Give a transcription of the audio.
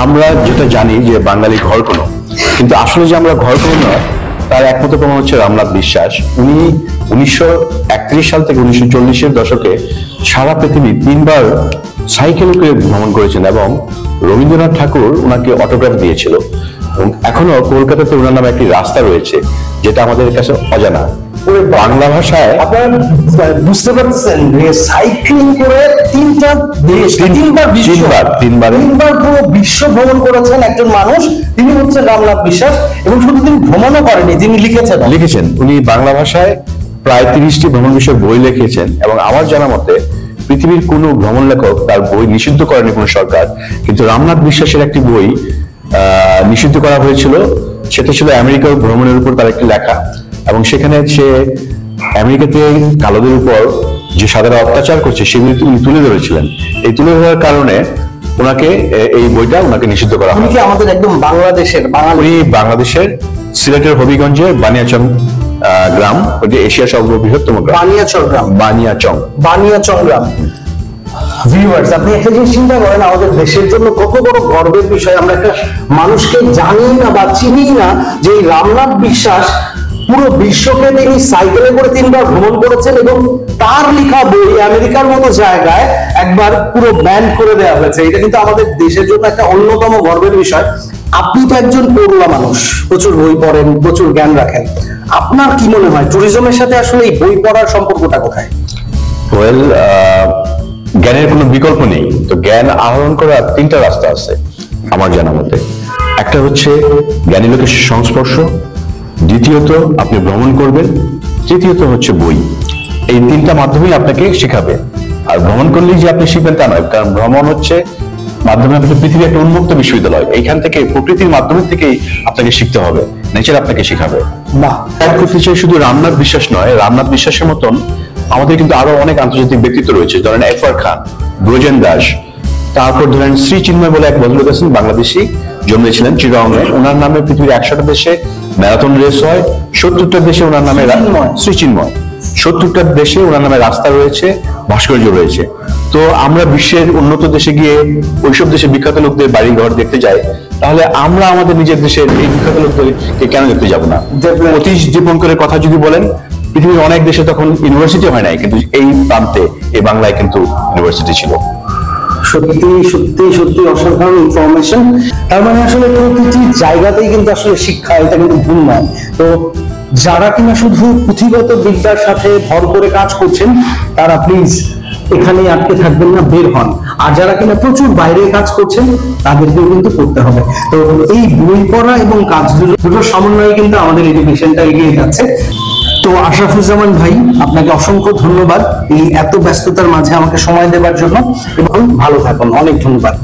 আমরা যেটা জানি যে বাঙালি ঘর কোনো, কিন্তু আসলে যে আমরা ঘর কোনো নয় তার একমাত্র প্রমাণ হচ্ছে রামনাথ বিশ্বাস। উনি 1931 সাল থেকে 1940-এর দশকে সারা পৃথিবী 3বার সাইকেল করে ভ্রমণ করেছেন এবং রবীন্দ্রনাথ ঠাকুর ওনাকে অটোগ্রাফ দিয়েছিল। এবং এখনো কলকাতাতে ওনার নামে একটি রাস্তা রয়েছে যেটা আমাদের কাছে অজানা। বাংলা ভাষায় আপনারা বুঝতে পারছেন যে সাইক্লিং করে তিনবার পুরো বিশ্ব ভ্রমণ করেছেন একজন মানুষ, তিনি হচ্ছেন রামনাথ বিশ্বাস। এবং শুধু তিনি ভ্রমণও করেনি, তিনি লিখেছেন। উনি বাংলা ভাষায় প্রায় 30টি ভ্রমণ বিষয়ক বই লিখেছেন এবং আমার জানা মতে পৃথিবীর কোনো ভ্রমণ লেখক তার বই নিষিদ্ধ করেনি কোনো সরকার, কিন্তু রামনাথ বিশ্বাসের একটি বই নিষিদ্ধ করা হয়েছিল। সেটা ছিল আমেরিকার ভ্রমণের উপর তার একটি লেখা, এবং সেখানে সে আমেরিকাতে কালোদের উপর যে সাদারা অত্যাচার করছে সেগুলি উনি তুলে ধরেছিলেন। এই তুলে ধরার কারণে ওনাকে এই বইটা ওনাকে নিষিদ্ধ করা হয়। আমাদের একদম উনি বাংলাদেশের সিলেটের হবিগঞ্জের বানিয়াচং গ্রাম, ওটি এশিয়ার সর্ববৃহত্তম গ্রাম। বানিয়াচং গ্রাম। ভিউয়ার্স, আপনি একটা জিনিস চিন্তা করেন, আমাদের দেশের জন্য কত বড় গর্বের বিষয়। আমরা একটা মানুষকে জানি না বা চিনি না যে এই রামনাথ বিশ্বাস পুরো বিশ্বকে তিনি সাইকেলে করে 3বার ভ্রমণ করেছেন এবং তার লেখা বই আমেরিকার মতো জায়গায় একবার পুরো ব্যান করে দেওয়া হয়েছে। এটা কিন্তু আমাদের দেশের জন্য একটা অন্যতম গর্বের বিষয়। আপনি তো একজন পড়ুয়া মানুষ, প্রচুর বই পড়েন, প্রচুর জ্ঞান রাখেন। আপনার কি মনে হয় ট্যুরিজমের সাথে আসলে এই বই পড়ার সম্পর্কটা কোথায়? ওয়েল, জ্ঞানের কোনো বিকল্প নেই। তো জ্ঞান আহরণ করার 3টা রাস্তা আছে আমার জানা মতে। একটা হচ্ছে জ্ঞানী লোকের সংস্পর্শ, দ্বিতীয়ত আপনি ভ্রমণ করবেন, তৃতীয়ত হচ্ছে বই। এই 3টা মাধ্যমেই আপনাকে শেখাবে। আর ভ্রমণ করলেই যে আপনি শিখবেন তা নয়, কারণ ভ্রমণ হচ্ছে মাধ্যমে পৃথিবী একটা উন্মুক্ত বিশ্ববিদ্যালয়। এইখান থেকে প্রকৃতির মাধ্যমে থেকেই আপনাকে শিখতে হবে, নেচার আপনাকে শেখাবে। করতে চাই শুধু রামনাথ বিশ্বাস নয়, রামনাথ বিশ্বাসের মতন আমাদের কিন্তু আরো অনেক আন্তর্জাতিক ব্যক্তিত্ব রয়েছে। ধরেন এফআর খান, ব্রজেন দাস, তারপর ধরেন শ্রী চিন্ময় বলে এক ভদ্রলোক আছেন, বাংলাদেশি, জন্মেছিলেন চিটাগংয়ে। ওনার নামে পৃথিবীর 100টা দেশে ম্যারাথন রেস হয়। 70টা দেশে ওনার নামে শ্রী চিন্ময় 70টা দেশে ওনার নামে রাস্তা রয়েছে, ভাস্কর্য রয়েছে। তো আমরা বিশ্বের উন্নত দেশে গিয়ে ওইসব দেশে বিখ্যাত লোকদের বাড়ি ঘর দেখতে যাই, তাহলে আমরা আমাদের নিজের দেশের এই বিখ্যাত লোকদেরকে কেন দেখতে যাব না? অতীশ দীপঙ্করের কথা যদি বলেন, পৃথিবীর অনেক দেশে তখন ইউনিভার্সিটি হয় নাই, কিন্তু এই প্রান্তে এই বাংলায় কিন্তু ইউনিভার্সিটি ছিল। সত্যি সত্যি সত্যি অসাধারণ ইনফরমেশন। তার মানে আসলে প্রতিটি জায়গাতেই কিন্তু আসলে শিক্ষা, এটা কিন্তু ভুল নয়। তো যারা কিনা শুধু পুঁথিগত বিদ্যার সাথে ভর করে কাজ করছেন, তারা প্লিজ এখানে আটকে থাকবেন না, বের হন। আর যারা কিনা প্রচুর বাইরে কাজ করছেন, তাদেরকেও কিন্তু করতে হবে। তো এই বই পড়া এবং কাজ দুটোর সমন্বয়ে কিন্তু আমাদের এডুকেশনটা এগিয়ে যাচ্ছে। তো আশরাফুজ্জামান ভাই, আপনাকে অসংখ্য ধন্যবাদ এই এত ব্যস্ততার মাঝে আমাকে সময় দেওয়ার জন্য, এবং ভালো থাকুন। অনেক ধন্যবাদ।